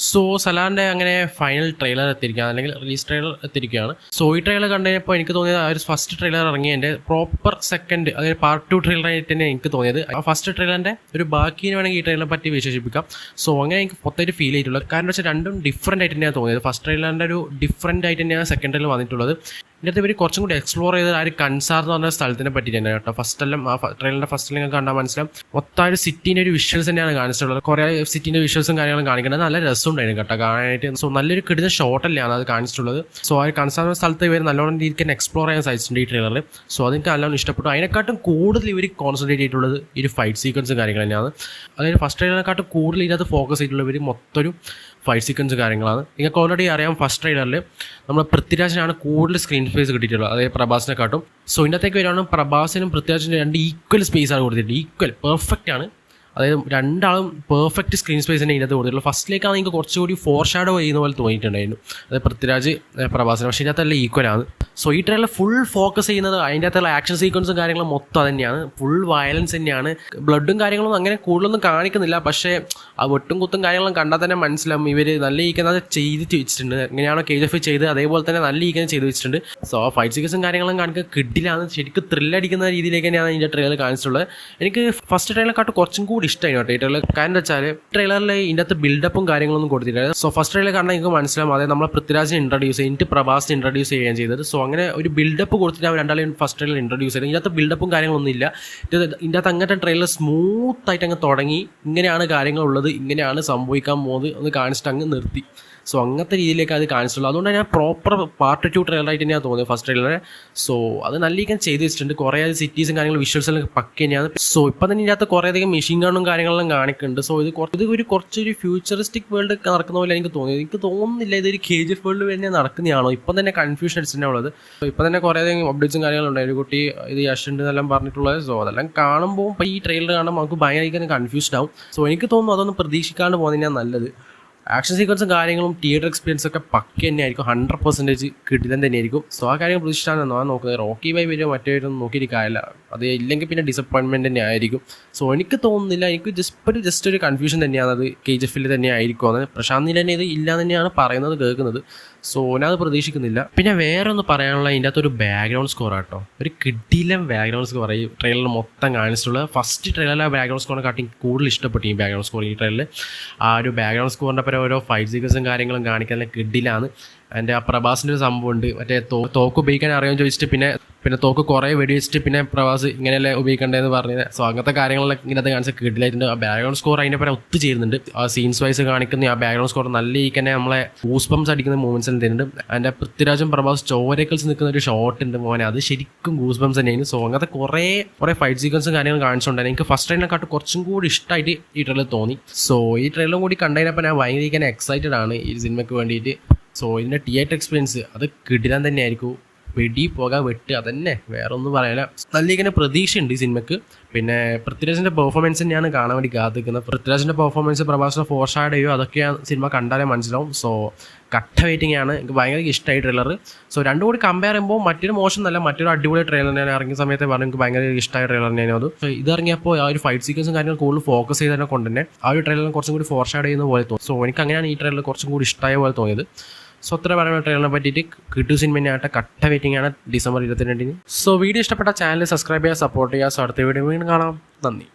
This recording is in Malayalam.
സോ സലാറിൻ്റെ അങ്ങനെ ഫൈനൽ ട്രെയിലർ എത്തിയിരിക്കുകയാണ്, അല്ലെങ്കിൽ റിലീസ് ട്രെയിലർ എത്തിയിരിക്കുകയാണ്. സോ ഈ ട്രെയിലർ കണ്ടപ്പോൾ എനിക്ക് തോന്നിയത് ആ ഒരു ഫസ്റ്റ് ട്രെയിലർ ഇറങ്ങിയതിൻ്റെ പ്രോപ്പർ സെക്കൻഡ്, അതായത് പാർട്ട് 2 ട്രെയിലറായിട്ട് തന്നെ എനിക്ക് തോന്നിയത്. ആ ഫസ്റ്റ് ട്രെയിലറിൻ്റെ ഒരു ബാക്കിന് വേണമെങ്കിൽ ഈ ട്രെയിലറിനെ പറ്റി വിശേഷിപ്പിക്കാം. സോ അങ്ങനെ എനിക്ക് മൊത്തമായിട്ട് ഫീൽ ചെയ്തിട്ടുള്ളത്. കാരണം വെച്ചാൽ രണ്ടും ഡിഫറൻ്റ് ആയിട്ട് തന്നെയാണ് തോന്നിയത്. ഫസ്റ്റ് ട്രെയിലറിൻ്റെ ഒരു ഡിഫറൻ്റ് ആയിട്ട് തന്നെയാണ് സെക്കൻഡ് ട്രെയിലർ വന്നിട്ടുള്ളത്. ഇതിനകത്ത് ഇവർ കുറച്ചും കൂടി എക്സ്പ്ലോർ ചെയ്ത് ആ ഒരു കൻസാർ എന്ന് പറഞ്ഞ സ്ഥലത്തിനെ പറ്റി തന്നെ കേട്ടോ. ഫസ്റ്റെല്ലാം ആ ട്രെയിലറിൻ്റെ ഫസ്റ്റിൽ കണ്ടാൽ മനസ്സിലാവും മൊത്തം ഒരു സിറ്റീൻ്റെ ഒരു വിഷ്വൽസ് തന്നെയാണ് കാണിച്ചിട്ടുള്ളത്. കുറേ സിറ്റീൻ്റെ വിഷ്വൽസും കാര്യങ്ങളും കാണിക്കുന്നത് നല്ല രസമുണ്ടായിരുന്നു കേട്ടോ കാണാനായിട്ട്. സോ നല്ലൊരു കിടുന്ന ഷോട്ടല്ലാണ് അത് കാണിച്ചിട്ടുള്ളത്. സോ ആ കൻസാർ എന്ന സ്ഥലത്ത് ഇവർ നല്ലോണം രീതിക്ക് തന്നെ എക്സ്പ്ലോർ ചെയ്യാൻ സാധിച്ചിട്ടുണ്ട് ഈ ട്രെയിലറിൽ. സോ അതെനിക്ക് നല്ലോണം ഇഷ്ടപ്പെട്ടു. അതിനെക്കാട്ടും കൂടുതൽ ഇവർ കോൺസെൻട്രേറ്റ് ചെയ്തിട്ടുള്ളത് ഈ ഒരു ഫൈറ്റ് സീക്വൻസും കാര്യങ്ങൾ തന്നെയാണ്. അതായത് ഫസ്റ്റ് ട്രെയിലറിനെക്കാട്ടും കൂടുതൽ ഇതിനകത്ത് ഫോക്കസ് ചെയ്തിട്ടുള്ളത് ഇവർ മൊത്തം ഒരു ഫൈറ്റ് സീക്വൻസ് കാര്യങ്ങളാണ്. നിങ്ങൾക്ക് ഓൾറെഡി അറിയാം ഫസ്റ്റ് ട്രെയിലറിൽ നമ്മൾ പൃഥ്വിരാജിനാണ് കൂടുതൽ സ്ക്രീൻ സ്പേസ് കിട്ടിയിട്ടുള്ളത്, അതായത് പ്രഭാസിനെക്കാട്ടും. സോ ഇതിനകത്തേക്ക് വരുവാണെങ്കിൽ പ്രഭാസിനും പൃഥ്വിരാജിനും രണ്ട് ഈക്വൽ സ്പേസ് ആണ് കൊടുത്തിട്ടുള്ളത്. ഈക്വൽ പെർഫെക്റ്റ് ആണ്. അതായത് രണ്ടാളും പെർഫെക്റ്റ് സ്ക്രീൻ സ്പേസ് തന്നെ ഇതിനകത്ത് കൊടുത്തിട്ടുള്ളൂ. ഫസ്റ്റിലേക്കാണ് എനിക്ക് കുറച്ചുകൂടി ഫോർ ഷാഡോ ചെയ്യുന്ന പോലെ തോന്നിയിട്ടുണ്ടായിരുന്നു, അതായത് പൃഥ്വിരാജ് പ്രഭാസിന്. പക്ഷേ ഇതിനകത്തെല്ലാം ഈക്വലാണ്. സോ ഈ ട്രെയിലർ ഫുൾ ഫോക്കസ് ചെയ്യുന്നത് അതിൻ്റെ അകത്തുള്ള ആക്ഷൻ സീക്വൻസും കാര്യങ്ങളും മൊത്തം തന്നെയാണ്. ഫുൾ വയലൻസ് തന്നെയാണ്. ബ്ലഡും കാര്യങ്ങളൊന്നും അങ്ങനെ കൂടുതലൊന്നും കാണിക്കുന്നില്ല. പക്ഷേ ആ വെട്ടും കുത്തും കാര്യങ്ങളും കണ്ടാൽ തന്നെ മനസ്സിലാവും ഇവർ നല്ല ഈക്കുന്നത് ചെയ്തിട്ട് വെച്ചിട്ടുണ്ട്. എങ്ങനെയാണോ KGF ചെയ്ത് അതേപോലെ തന്നെ നല്ല ഈക്കുന്നത് ചെയ്ത് വെച്ചിട്ടുണ്ട്. സോ ആ ഫൈറ്റ് സീക്വൻസും കാര്യങ്ങളും കാണിക്കുക കിഡിലാണ്. ശരിക്കും ത്രില്ലടിക്കുന്ന രീതിയിലേക്ക് തന്നെയാണ് ഇതിൻ്റെ ട്രെയിലർ കാണിച്ചിട്ടുള്ളത്. എനിക്ക് ഫസ്റ്റ് ട്രെയിലറെക്കാട്ട് കുറച്ചും കൂടി ഇഷ്ടമായി കേട്ടോ ഈ ട്രെയിലർ. കാരണം എന്താ വെച്ചാൽ ട്രെയിലറിൽ ഇതിൻ്റെ അകത്ത് ബിൽഡപ്പും കാര്യങ്ങളൊന്നും കൊടുത്തിട്ടില്ല. സോ ഫസ്റ്റ് ട്രെയിലർ കാണാൻ എനിക്ക് മനസ്സിലാവും അതായത് നമ്മളെ പൃഥ്വിരാജിനെ ഇൻട്രൊഡ്യൂസ് ചെയ്യും, എനിക്ക് പ്രഭാസിനെ ഇൻട്രൊഡ്യൂസ് ചെയ്യുകയും ചെയ്തത്. സോ അങ്ങനെ ഒരു ബിൽഡപ്പ് കൊടുത്തിട്ട് അവർ രണ്ടാളെയും ഫസ്റ്റ് ട്രെയിലർ ഇൻട്രൊഡ്യൂസ് ചെയ്തത്. ഇതിനകത്ത് ബിൽഡപ്പും കാര്യങ്ങളൊന്നും ഇല്ല. ഇതിൻ്റെ അകത്ത് അങ്ങനത്തെ ട്രെയിലർ സ്മൂത്തായിട്ട് അങ്ങ് തുടങ്ങി ഇങ്ങനെയാണ് കാര്യങ്ങളുള്ളത്, ഇങ്ങനെയാണ് സംഭവിക്കാൻ പോകുന്നത് ഒന്ന് കാണിച്ചിട്ട് അങ്ങ് നിർത്തി. സോ അങ്ങനത്തെ രീതിയിലേക്ക് അത് കാണിച്ചിട്ടുള്ളൂ. അതുകൊണ്ട് ഞാൻ പ്രോപ്പർ പാർട്ട് 2 ട്രെയിലറായിട്ട് തന്നെയാണ് തോന്നിയത് ഫസ്റ്റ് ട്രെയിലറെ. സോ അത് നല്ല രീതിയിൽ ചെയ്ത് വെച്ചിട്ടുണ്ട്. കുറേ സിറ്റീസും കാര്യങ്ങളും വിഷ്വൽസെല്ലാം പക്ക തന്നെയാണ്. സോ ഇപ്പം തന്നെ ഇതിനകത്ത് കുറേയധികം മെഷീൻ ഗണ്ണും കാര്യങ്ങളെല്ലാം കാണിക്കുന്നുണ്ട്. സോ ഇത് കുറച്ചൊരു ഫ്യൂച്ചറിസ്റ്റിക് വേൾഡ് നടക്കുന്ന പോലെ എനിക്ക് തോന്നിയത്. എനിക്ക് തോന്നുന്നില്ല ഇതൊരു KGF വേൾഡ് തന്നെ നടക്കുന്നതാണോ. ഇപ്പം തന്നെ കൺഫ്യൂഷൻ അടിച്ചിട്ടാണ് ഉള്ളത്. ഇപ്പം തന്നെ കുറേയധികം അപ്ഡേറ്റ്സും കാര്യങ്ങളുണ്ട്. ഒരു കുട്ടി ഇത് യഷുണ്ട് എന്നെല്ലാം പറഞ്ഞിട്ടുള്ളത്. സോ അതെല്ലാം കാണുമ്പോൾ ഇപ്പോൾ ഈ ട്രെയിലർ കാണുമ്പോൾ നമുക്ക് ഭയങ്കര കൺഫ്യൂസ്ഡ് ആവും. സോ എനിക്ക് തോന്നുന്നു അതൊന്നും പ്രതീക്ഷിക്കാണ്ട് പോകുന്നതിനാണ് നല്ലത്. ആക്ഷൻ സീക്വൻസും കാര്യങ്ങളും തിയേറ്റർ എക്സ്പീരിയൻസ് ഒക്കെ പക്ക തന്നെയായിരിക്കും. 100% കിടിലൻ തന്നെയായിരിക്കും. സോ ആ കാര്യം പ്രതീക്ഷിച്ചാണ് ഞാൻ നോക്കുന്നത്. റോക്കി ബൈ വരിക മറ്റേവരൊന്നും നോക്കിയിട്ട് കാര്യമില്ല. അത് ഇല്ലെങ്കിൽ പിന്നെ ഡിസപ്പോയിൻമെൻറ്റ് തന്നെ ആയിരിക്കും. സോ എനിക്ക് തോന്നുന്നില്ല, എനിക്ക് ജസ്റ്റ് ഒരു കൺഫ്യൂഷൻ തന്നെയാണ് അത് KGF തന്നെ ആയിരിക്കും. അത് പ്രശാന്ത് നീൽ തന്നെ ഇത് ഇല്ല തന്നെയാണ് പറയുന്നത് കേൾക്കുന്നത്. സോ ഞാനത് പ്രതീക്ഷിക്കുന്നില്ല. പിന്നെ വേറെ ഒന്ന് പറയാനുള്ള ഇതിൻ്റെ അകത്തൊരു ബാക്ക്ഗ്രൗണ്ട് സ്കോർ ആട്ടോ. ഒരു കിടിലൻ ബാക്ക്ഗ്രൗണ്ട് സ്കോർ ഈ ട്രെയിലർ മൊത്തം കാണിച്ചിട്ടുള്ളത്. ഫസ്റ്റ് ട്രെയിലറിലെ ബാക്ക്ഗ്രൗണ്ട് സ്കോറിനെ കാട്ടി കൂടുതൽ ഇഷ്ടപ്പെട്ടു ഈ ബാക്ക്ഗ്രൗണ്ട് സ്കോർ. ഈ ട്രെയിലറിൽ ആ ഒരു ബാക്ക്ഗ്രൗണ്ട് സ്കോറിൻ്റെ പരം ഓരോ ഫൈറ്റ് സീക്വൻസും കാര്യങ്ങളും കാണിക്കാൻ കിടിലാണ്. എൻ്റെ ആ പ്രഭാസിൻ്റെ ഒരു സംഭവമുണ്ട്, മറ്റേ തോക്ക് ഉപയോഗിക്കാൻ അറിയാമെന്ന് ചോദിച്ചിട്ട് പിന്നെ തോക്ക് കുറേ വെടി വെച്ചിട്ട് പിന്നെ പ്രഭാസ് ഇങ്ങനെയല്ലേ ഉപയോഗിക്കേണ്ടതെന്ന് പറഞ്ഞത്. സോ അങ്ങനത്തെ കാര്യങ്ങളെല്ലാം ഇങ്ങനത്തെ കാണിച്ച കിടിലായിട്ടുണ്ട്. ആ ബാക്ക്ഗ്രൗണ്ട് സ്കോർ അതിൻ്റെ പരം ഒത്തു ചേരുന്നുണ്ട്. ആ സീൻസ് വൈസ് കാണിക്കുന്ന ആ ബാക്ക്ഗ്രൗണ്ട് സ്കോർ നല്ല രീതിക്ക് തന്നെ നമ്മളെ ഗൂസ്ബംസ് അടിക്കുന്ന മൂവ്മെൻറ്റ്സ് എല്ലാം തരുന്നുണ്ട്. അതിൻ്റെ പൃഥ്വിരാജും പ്രഭാസ് ചോരക്കൽസ് നിൽക്കുന്ന ഒരു ഷോട്ട് ഉണ്ട് മോനെ, അത് ശരിക്കും ഗൂസ്ബംസ് തന്നെയാണ്. സോ അങ്ങനത്തെ കുറേ ഫൈറ്റ് സീക്വൻസും കാര്യങ്ങളും കാണിച്ചുകൊണ്ടാണ് എനിക്ക് ഫസ്റ്റ് ട്രെയിലിനെക്കാട്ട് കുറച്ചും കൂടി ഇഷ്ടമായിട്ട് ഈ ട്രെയിലർ തോന്നി. സോ ഈ ട്രെയിലറും കൂടി കണ്ടതിനപ്പോൾ ഞാൻ ഭയങ്കര എക്സൈറ്റഡ് ആണ് ഈ സിനിമയ്ക്ക് വേണ്ടിയിട്ട്. സോ ഇതിൻ്റെ തിയേറ്റർ എക്സ്പീരിയൻസ് അത് കിടിലൻ തന്നെയായിരിക്കും. വെടി പോകാൻ വെട്ട് അതന്നെ, വേറെ ഒന്നും പറയാനില്ല. നല്ല ഇങ്ങനെ പ്രതീക്ഷയുണ്ട് ഈ സിനിമയ്ക്ക്. പിന്നെ പൃഥ്വിരാജിൻ്റെ പെർഫോമൻസ് തന്നെയാണ് കാണാൻ വേണ്ടി കാത്തിക്കുന്നത്. പൃഥ്വിരാജിൻ്റെ പെർഫോമൻസ് പ്രഭാസിൻ്റെ ഫോർഷാഡയോ അതൊക്കെയാണ് സിനിമ കണ്ടാലേ മനസ്സിലാവും. സോ കട്ട വെയിറ്റിംഗ് ആണ്. എനിക്ക് ഭയങ്കര ഇഷ്ടമായി ട്രെയിലർ. സോ രണ്ടും കൂടി കമ്പയർ ചെയ്യുമ്പോൾ മറ്റൊരു മോശം എന്നല്ല, മറ്റൊരു അടിപൊളി ട്രെയിലർ ഞാൻ ഇറങ്ങിയ സമയത്ത് പറഞ്ഞു എനിക്ക് ഭയങ്കര ഇഷ്ടമായ ട്രെയിലർ തന്നെയാണ് അത്. ഇത് ഇറങ്ങിയപ്പോൾ ആ ഒരു ഫൈറ്റ് സീക്വൻസും കാര്യങ്ങൾ കൂടുതൽ ഫോക്കസ് ചെയ്തതിനെ കൊണ്ട് തന്നെ ആ ഒരു ട്രെയിലർ കുറച്ചും കൂടി ഫോർഷാഡ് ചെയ്യുന്ന പോലെ തോന്നി. സോ എനിക്ക് അങ്ങനെയാണ് ഈ ട്രെയിലർ കുറച്ചും കൂടി ഇഷ്ടമായ പോലെ തോന്നിയത്. സോ അത്ര പറയുന്ന ട്രെയിലറിനെ പറ്റിയിട്ട് കിട്ടു സിനിമയായിട്ട് കട്ട വെയിറ്റിംഗ് ആണ് December 22. സോ വീഡിയോ ഇഷ്ടപ്പെട്ട ചാനൽ സബ്സ്ക്രൈബ് ചെയ്യുക, സപ്പോർട്ട് ചെയ്യുക. സോ അടുത്ത വീഡിയോ വീണ്ടും കാണാം. നന്ദി.